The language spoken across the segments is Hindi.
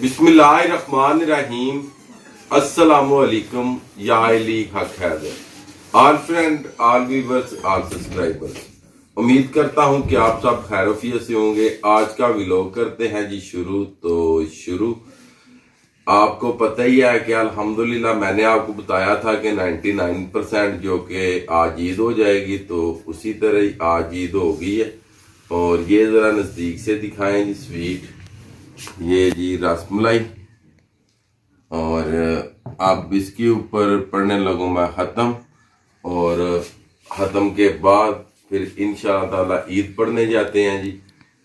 बिस्मिल्लाहिर्रहमानिर्रहीम। अस्सलामुअलैकुम या अली हक Haidar, all friend, all viewers, all subscribers. उम्मीद करता हूं कि आप सब खैरियत से होंगे। आज का व्लॉग करते हैं जी शुरू। आपको पता ही है कि अल्हम्दुलिल्लाह मैंने आपको बताया था कि 99% जो कि आज ईद हो जाएगी, तो उसी तरह ही आज ईद हो गई है। और ये ज़रा नज़दीक से दिखाएं जी स्वीट, ये जी रसमलाई। और अब इसके ऊपर पढ़ने लगूँ मैं ख़त्म, और ख़त्म के बाद फिर इंशाअल्लाह ताला ईद पढ़ने जाते हैं जी।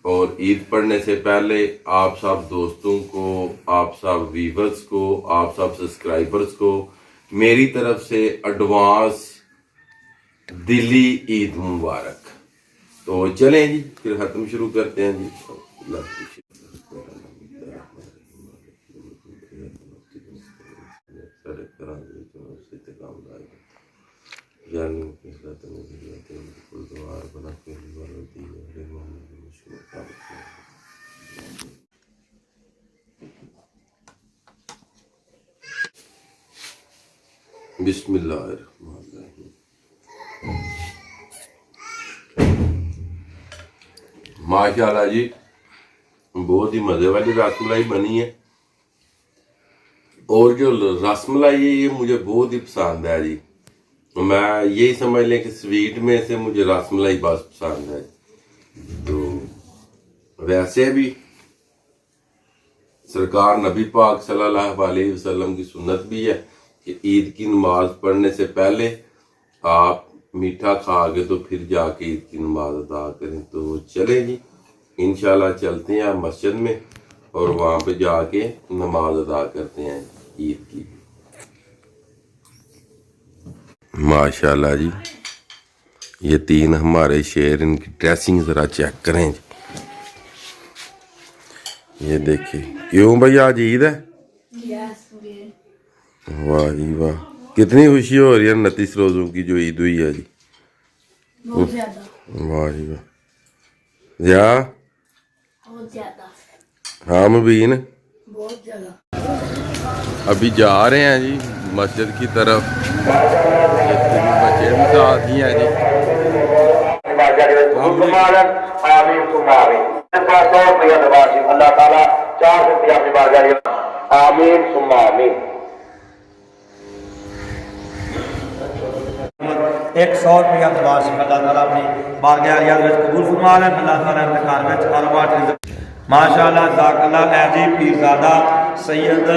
और ईद पढ़ने से पहले आप सब दोस्तों को, आप सब व्यूअर्स को, आप सब सब्सक्राइबर्स को मेरी तरफ से एडवांस दिली ईद मुबारक। तो चलें जी, फिर ख़त्म शुरू करते हैं जी। बिस्मिल्लाहिर्रहमानिर्रहीम। माशाल्लाह जी, बहुत ही मजे वाली रसमलाई बनी है। और जो रसमलाई है ये मुझे बहुत ही पसंद है जी। मैं यही समझ लें कि स्वीट में से मुझे रसमलाई बस पसंद है। तो वैसे भी सरकार नबी पाक सल्लल्लाहु अलैहि वसल्लम की सुन्नत भी है कि ईद की नमाज पढ़ने से पहले आप मीठा खा के तो फिर जाके ईद की नमाज अदा करें। तो चले जी, इंशाल्लाह चलते हैं मस्जिद में और वहाँ पे जाके नमाज अदा करते हैं ईद की। माशाल्लाह जी, ये तीन हमारे शेर, इनकी ड्रेसिंग जरा चेक करें जी। ये देखिए, क्यों भाई आज ईद है? वाह जी वाह, कितनी खुशी हो रही है 29 रोजों की जो ईद हुई है जी। बहुत ज्यादा। वाह जी वाह। या बहुत ज्यादा। हाँ मुबीन, बहुत ज्यादा। अभी जा रहे हैं जी मस्जिद की तरफ। बच्चे भी साथ ही हैं जी। अल्लाह ताला 4 रुपया अपनी बारगाह आमीन सुम्मा आमीन। 100 रुपया दरबार से अल्लाह ताला अपनी बारगाह कबूल फरमा लें। अल्लाह ताला अपने घर में कारोबार माशाअल्लाह ज़ाकल्ला एजी पीरज़ादा सैयद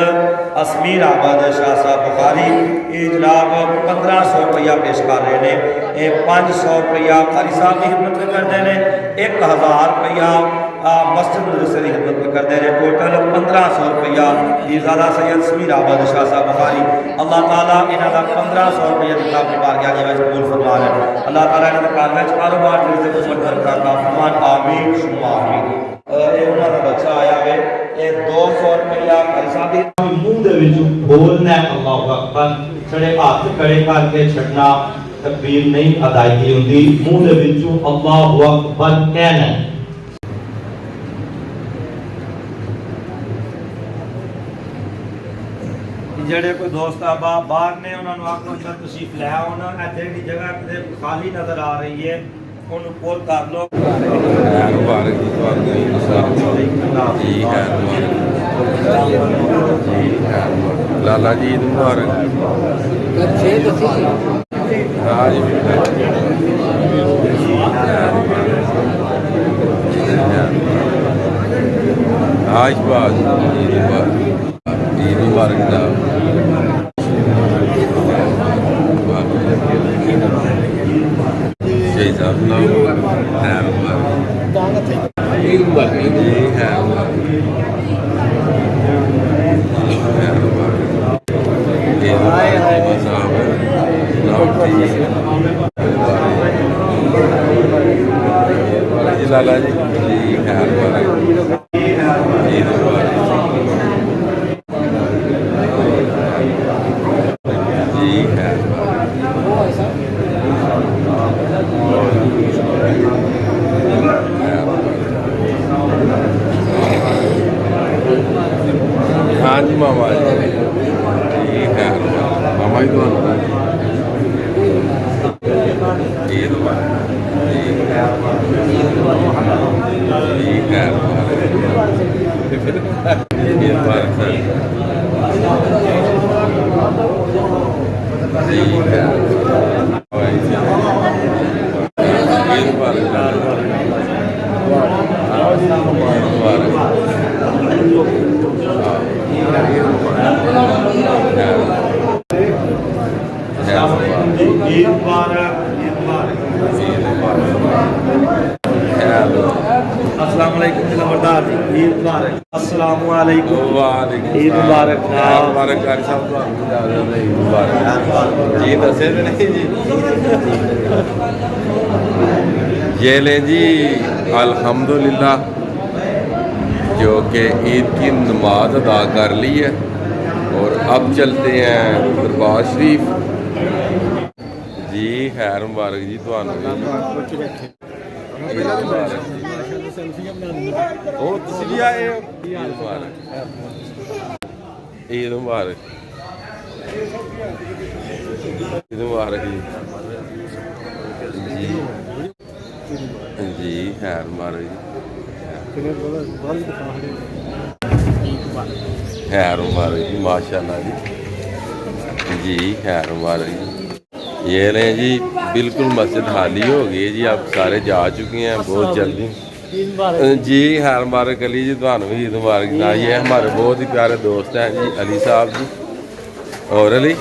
असमीर अहमद शाह साहब बुखारी ये जनाब 1500 रुपया पेश कर रहे हैं। ये 500 रुपया कारी साहब की खिदमत में करते हैं, 1000 रुपया मस्जिद मदरसे की खिदमत में करते हैं। टोटल 1500 रुपया पीरज़ादा सैयद असमीर अहमद शाह साहब बुखारी। अल्लाह ताला इन्होंने 1500 रुपया दिता अपनी बारगाह में कबूल फरमा लें। अल्लाह ताला इन्होंने घर में कारोबार फरमान आमीन सुम्मा आमीन। बच्चा आया वे 200 रुपया मुंह दे विच बोलना अल्लाहु अकबर, छड़े हाथ खड़े करके छड़ना तकबीर नहीं अदायगी होंदी। मुंह दे विच अल्लाहु अकबर कहना। ਜਿਹੜੇ ਕੋਈ ਦੋਸਤ ਆ ਬਾਹਰ ਨੇ ਉਹਨਾਂ ਨੂੰ ਆਖੋ ਜਦ ਤੁਸੀਂ ਲੈ ਆਓ ਨਾ, ਇੱਥੇ ਦੀ ਜਗ੍ਹਾ ਕਿਤੇ ਖਾਲੀ ਨਜ਼ਰ ਆ ਰਹੀ ਹੈ, ਉਹਨੂੰ ਪੁੱਲ ਕਰ ਲਓ। मुबारक जी, जी है लाला जी ईद मुबारक। हाँ जी आज बात ईद मुबारक साहब। जय साहब लाला जी जी है जी मामा जी ठीक है मामा जी तो ईद मुबारक ठीक है ईद मुबारक सर ठीक है ईद ईद मुबारक अस्सलाम वालेकुम नंबरदार जी ईद मुबारक अस्सलाम वालेकुम ईद मुबारक मुबारक कारी साहब ईद मुबारक जी दसे तो नहीं जी ये ले जी अल्हम्दुलिल्लाह जो कि ईद की नमाज अदा कर ली है और अब चलते हैं दरबार शरीफ जी खैर मुबारक जी ਤੁਹਾਨੂੰ ਉਹ ਤੁਸੀਂ ਵੀ ਆਏ ਹੋ ਈਦ ਮੁਬਾਰਕ ਈਦ ਮੁਬਾਰਕ ਈਦ ਮੁਬਾਰਕ ਜੀ ਜੀ ਖੈਰ ਮੁਬਾਰਕ ਜੀ खैर मुबारक जी माशाल्लाह जी खैर मुबारक जी ये रहे जी बिल्कुल मस्जिद खाली हो गई जी अब सारे जा चुके हैं बहुत जल्दी जी खैर मुबारक अली जी ਤੁਹਾਨੂੰ भी ईद मुबारक ये हमारे बहुत ही प्यारे दोस्त हैं जी अली साहब जी और अली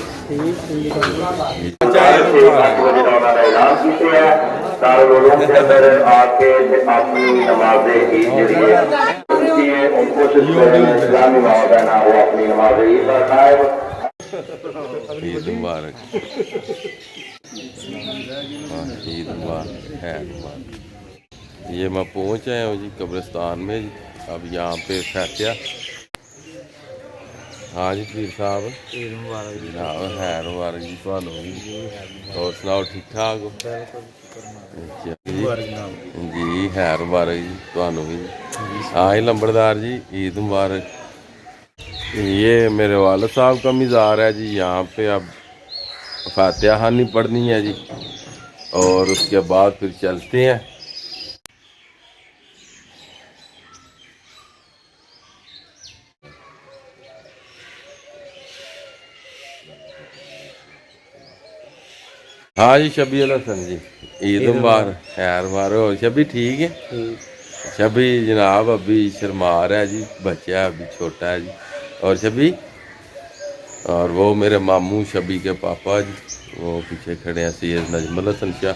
ईद मुबारक ईद मुबारक है ये मैं पहुंच आया हूँ जी कब्रिस्तान में जी अब यहाँ पे फैतिया हाँ जी पीर साहब ईद मुबारक जनाब है मुबारक जी ਤੁਹਾਨੂੰ भी और सुनाओ ठीक ठाक हो जी है मुबारक जी ਤੁਹਾਨੂੰ भी हाँ जी लंबड़दार जी ईद मुबारक ये मेरे वालिद साहब का मज़ार है जी यहाँ पे अब फातिहा खानी पढ़नी है जी और उसके बाद फिर चलते हैं हाँ जी शबी हसन जी ईद मुबारक खैर मुबारक और शबी ठीक है शबी जनाब अभी शर्मार है जी बच्चा है अभी छोटा है जी और शबी और वो मेरे मामू शबी के पापा जी वो पीछे खड़े हैं सैयद नजमुल हसन शाह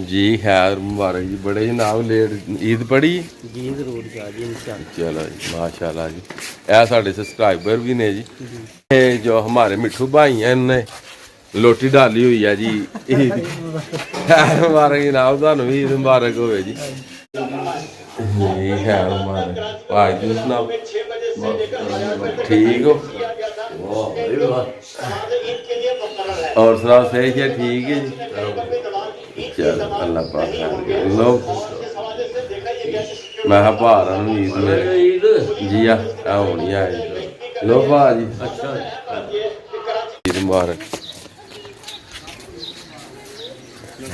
जी खैर मुबारक जी बड़े ही नाम लेट ईद पढ़ी जी जरूर जी इंशाल्लाह चलो जी माशाल्लाह जी यह साढ़े सब्सक्राइबर भी ने जी ये जो हमारे मिठू भाई हैं इन्होंने लोटी डाली हुई है जी ईद खैर मुबारक जनाब ਤੁਹਾਨੂੰ भी ईद मुबारक होवे जी जी खैर मुबारक भाई जी सुनाओ ठीक हो और सुनाओ सही है ठीक है जी चलो अल्लाह पाक लो मैं भारा ईद में जी होनी है लो भाजी अच्छा ईद मुबारक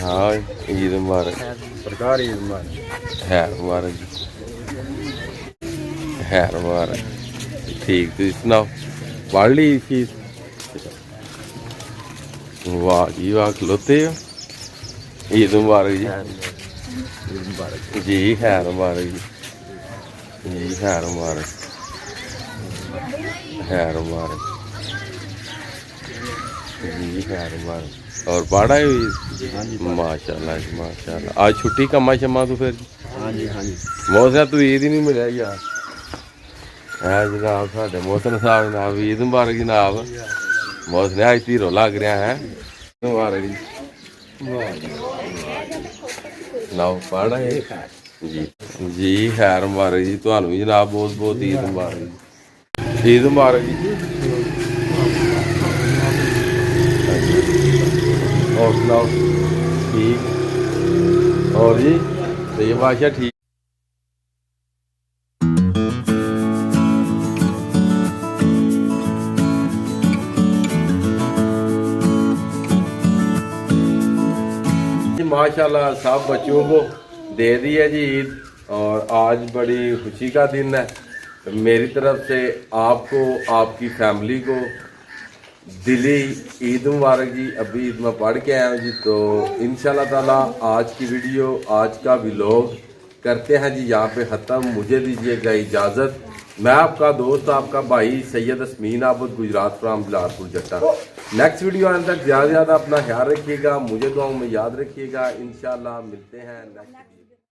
हाँ ईद मुबारक सरकार ईद मुबारक है मुबारक जी है मुबारक ठीक तुम सुनाओ पढ़ ली फीस वाह जी वाह खलोते हो ईद मुबारक जी जी खैर मुबारक जी खैर मुबारक खैर मुबारक जी खैर मुबारक और पढ़ा हुई माशाल्लाह जी माशाल्लाह आज छुट्टी कमा शमा तू फिर हाँ जी मौसम तू ईद ही नहीं मिले यार है जनाब साढ़े मौसम साहब जनाब ईद मुबारक जनाब मौसम आज धीरो लग रहा है मुबारक जी नाव पढ़ा है जी जी खैर मुबारक जी ਤੁਹਾਨੂੰ भी जनाब बहुत बहुत ईद मुबारक जी ईद मुबारक जी और सुनाओ ठीक और जी सही बादशाह ठीक माशाल्लाह सब बच्चों को दे दी है जी ईद, और आज बड़ी खुशी का दिन है। मेरी तरफ से आपको, आपकी फैमिली को दिली ईद मुबारक जी। अभी ईद में पढ़ के आया हूँ जी, तो इंशाल्लाह ताला आज की वीडियो, आज का व्लॉग करते हैं जी यहाँ पे ख़त्म। मुझे दीजिएगा इजाज़त। मैं आपका दोस्त, आपका भाई सैयद असमीन आबद, गुजरात फ्राम बिलासपुर जट्टा। नेक्स्ट वीडियो आने तक ज़्यादा से ज़्यादा अपना ख्याल रखिएगा, मुझे दुआओं में याद रखिएगा। इंशाल्लाह मिलते हैं नेक्स्ट।